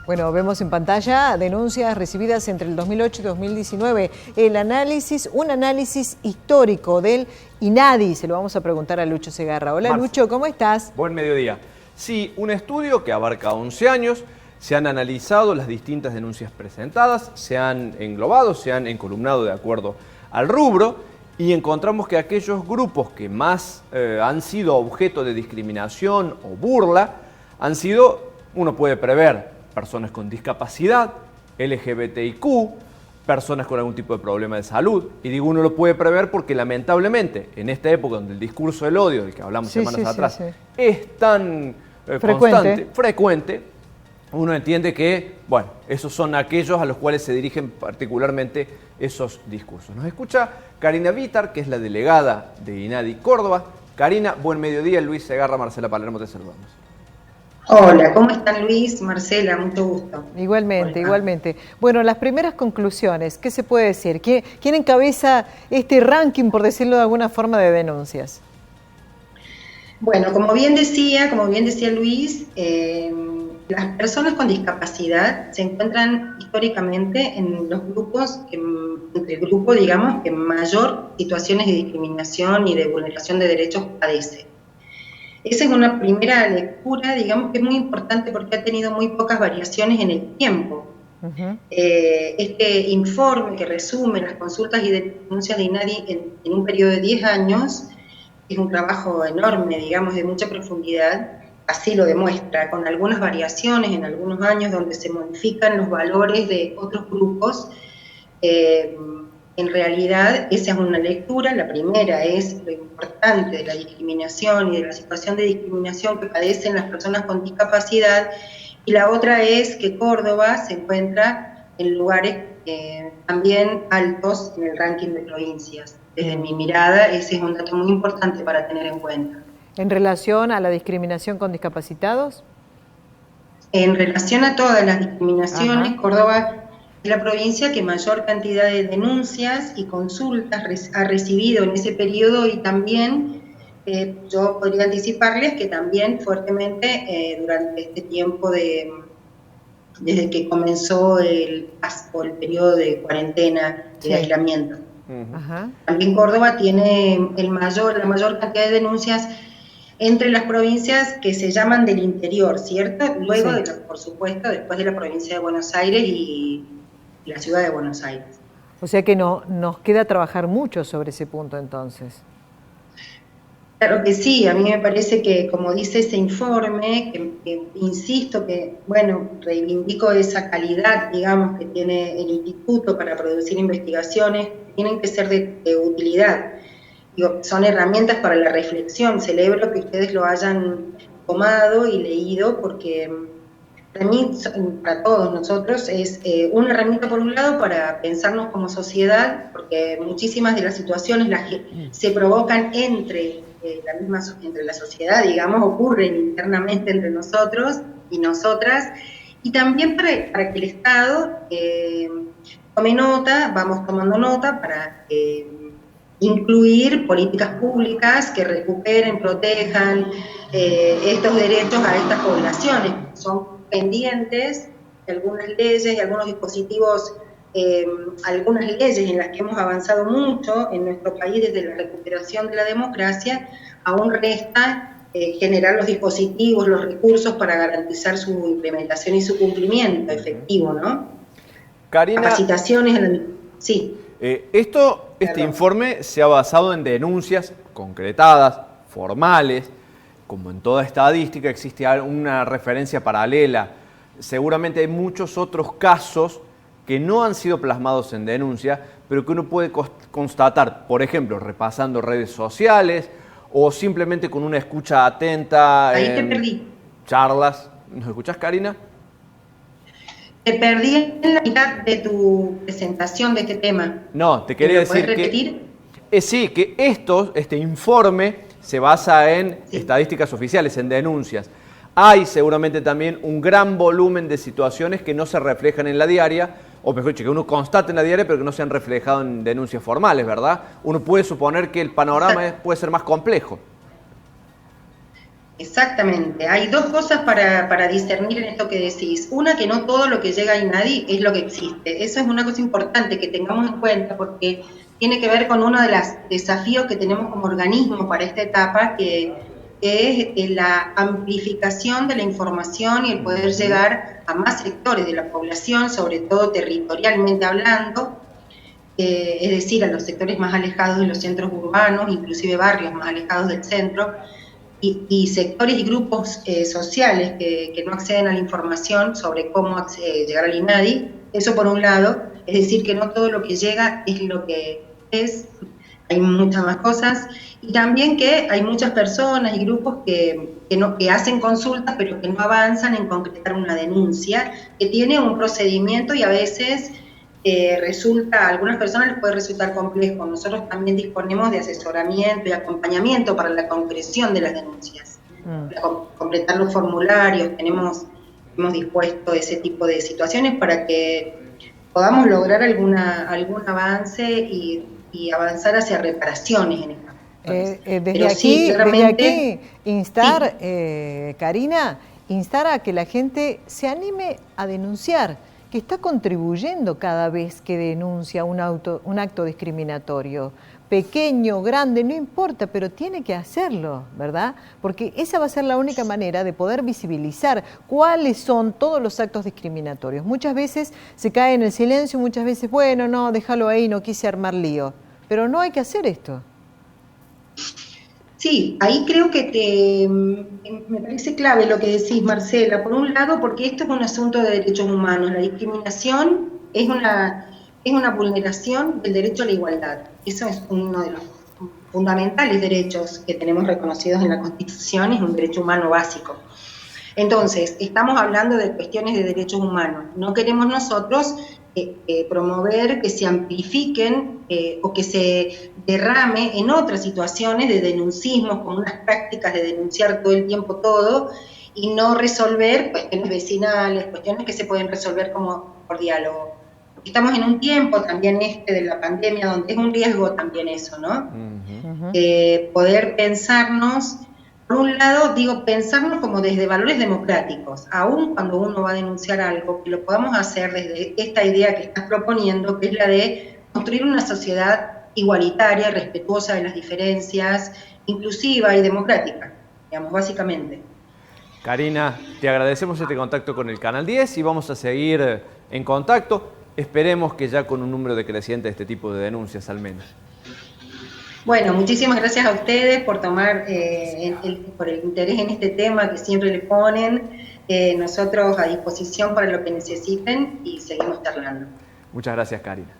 Bueno, vemos en pantalla denuncias recibidas entre el 2008 y 2019. Un análisis histórico del INADI. Se lo vamos a preguntar a Lucho Segarra. Hola, Lucho, ¿cómo estás? Buen mediodía. Sí, un estudio que abarca 11 años. Se han analizado las distintas denuncias presentadas, se han englobado, se han encolumnado de acuerdo al rubro y encontramos que aquellos grupos que más han sido objeto de discriminación o burla han sido, uno puede prever, personas con discapacidad, LGBTIQ, personas con algún tipo de problema de salud. Y digo, uno lo puede prever porque lamentablemente en esta época donde el discurso del odio, del que hablamos semanas atrás, es tan frecuente, uno entiende que, bueno, esos son aquellos a los cuales se dirigen particularmente esos discursos. Nos escucha Karina Vítar, que es la delegada de INADI Córdoba. Karina, buen mediodía. Luis Segarra, Marcela Palermo, te saludamos. Hola, ¿cómo están Luis, Marcela? Mucho gusto. Igualmente, igualmente. Bueno, las primeras conclusiones, ¿qué se puede decir? ¿Quién encabeza este ranking, por decirlo de alguna forma, de denuncias? Bueno, como bien decía Luis, las personas con discapacidad se encuentran históricamente en los grupos, entre el grupo, digamos, que mayor situaciones de discriminación y de vulneración de derechos padece. Esa es una primera lectura, digamos, que es muy importante porque ha tenido muy pocas variaciones en el tiempo. Este informe que resume las consultas y denuncias de INADI en un periodo de 10 años, es un trabajo enorme, digamos, de mucha profundidad, así lo demuestra, con algunas variaciones en algunos años donde se modifican los valores de otros grupos. En realidad, esa es una lectura. La primera es lo importante de la discriminación y de la situación de discriminación que padecen las personas con discapacidad, y la otra es que Córdoba se encuentra en lugares también altos en el ranking de provincias. Desde mi mirada, ese es un dato muy importante para tener en cuenta. ¿En relación a la discriminación con discapacitados? En relación a todas las discriminaciones, Córdoba es la provincia que mayor cantidad de denuncias y consultas ha recibido en ese periodo, y también yo podría anticiparles que también fuertemente durante este tiempo desde que comenzó el periodo de cuarentena, de aislamiento. También Córdoba tiene la mayor cantidad de denuncias entre las provincias que se llaman del interior, ¿cierto? Luego, por supuesto, después de la provincia de Buenos Aires y la ciudad de Buenos Aires. O sea que nos queda trabajar mucho sobre ese punto, entonces. Claro que sí, a mí me parece que, como dice ese informe, que insisto que, bueno, reivindico esa calidad, digamos, que tiene el instituto para producir investigaciones, tienen que ser de utilidad. Digo, son herramientas para la reflexión. Celebro que ustedes lo hayan tomado y leído, porque para mí, para todos nosotros, es una herramienta, por un lado, para pensarnos como sociedad, porque muchísimas de las situaciones se provocan entre la sociedad, digamos, ocurren internamente entre nosotros y nosotras, y también para que el Estado tome nota, vamos tomando nota para incluir políticas públicas que recuperen, protejan estos derechos a estas poblaciones. Son pendientes de algunas leyes y algunos dispositivos, algunas leyes en las que hemos avanzado mucho en nuestro país desde la recuperación de la democracia. Aún resta generar los dispositivos, los recursos para garantizar su implementación y su cumplimiento efectivo, ¿no? Karina, capacitaciones, sí. Este informe se ha basado en denuncias concretadas, formales. Como en toda estadística existe una referencia paralela. Seguramente hay muchos otros casos que no han sido plasmados en denuncia, pero que uno puede constatar, por ejemplo, repasando redes sociales o simplemente con una escucha atenta. Ahí te perdí. Charlas. ¿Nos escuchás, Karina? Te perdí en la mitad de tu presentación de este tema. No, te quería decir ¿Puedes repetir? Sí, que este informe se basa en estadísticas oficiales, en denuncias. Hay seguramente también un gran volumen de situaciones que no se reflejan en la diaria, o mejor dicho, que uno constata en la diaria, pero que no se han reflejado en denuncias formales, ¿verdad? Uno puede suponer que el panorama puede ser más complejo. Exactamente. Hay dos cosas para discernir en esto que decís. Una, que no todo lo que llega a INADI es lo que existe. Eso es una cosa importante que tengamos en cuenta porque tiene que ver con uno de los desafíos que tenemos como organismo para esta etapa, que es la amplificación de la información y el poder llegar a más sectores de la población, sobre todo territorialmente hablando, es decir, a los sectores más alejados de los centros urbanos, inclusive barrios más alejados del centro, y sectores y grupos sociales que no acceden a la información sobre cómo llegar al INADI. Eso por un lado, es decir, que no todo lo que llega es lo que es, hay muchas más cosas, y también que hay muchas personas y grupos que hacen consultas pero que no avanzan en concretar una denuncia, que tiene un procedimiento y a veces a algunas personas les puede resultar complejo. Nosotros también disponemos de asesoramiento y acompañamiento para la concreción de las denuncias, para completar los formularios. Hemos dispuesto ese tipo de situaciones para que podamos lograr algún avance y avanzar hacia reparaciones en esta. Desde aquí instar, sí. Karina, instar a que la gente se anime a denunciar, que está contribuyendo cada vez que denuncia un acto discriminatorio. Pequeño, grande, no importa, pero tiene que hacerlo, ¿verdad? Porque esa va a ser la única manera de poder visibilizar cuáles son todos los actos discriminatorios. Muchas veces se cae en el silencio, muchas veces, bueno, no, déjalo ahí, no quise armar lío. Pero no hay que hacer esto. Sí, ahí creo que me parece clave lo que decís, Marcela. Por un lado, porque esto es un asunto de derechos humanos. La discriminación es una vulneración del derecho a la igualdad. Eso es uno de los fundamentales derechos que tenemos reconocidos en la Constitución, es un derecho humano básico. Entonces, estamos hablando de cuestiones de derechos humanos. No queremos nosotros promover que se amplifiquen o que se derrame en otras situaciones de denuncismo, con unas prácticas de denunciar todo el tiempo todo, y no resolver cuestiones vecinales, cuestiones que se pueden resolver como por diálogo. Estamos en un tiempo también de la pandemia donde es un riesgo también eso, ¿no? Poder pensarnos, por un lado, pensarnos como desde valores democráticos, aun cuando uno va a denunciar algo, que lo podamos hacer desde esta idea que estás proponiendo, que es la de construir una sociedad igualitaria, respetuosa de las diferencias, inclusiva y democrática, digamos, básicamente. Karina, te agradecemos este contacto con el Canal 10 y vamos a seguir en contacto. Esperemos que ya con un número decreciente de este tipo de denuncias al menos. Bueno, muchísimas gracias a ustedes por tomar por el interés en este tema que siempre le ponen. Nosotros a disposición para lo que necesiten y seguimos charlando. Muchas gracias, Karina.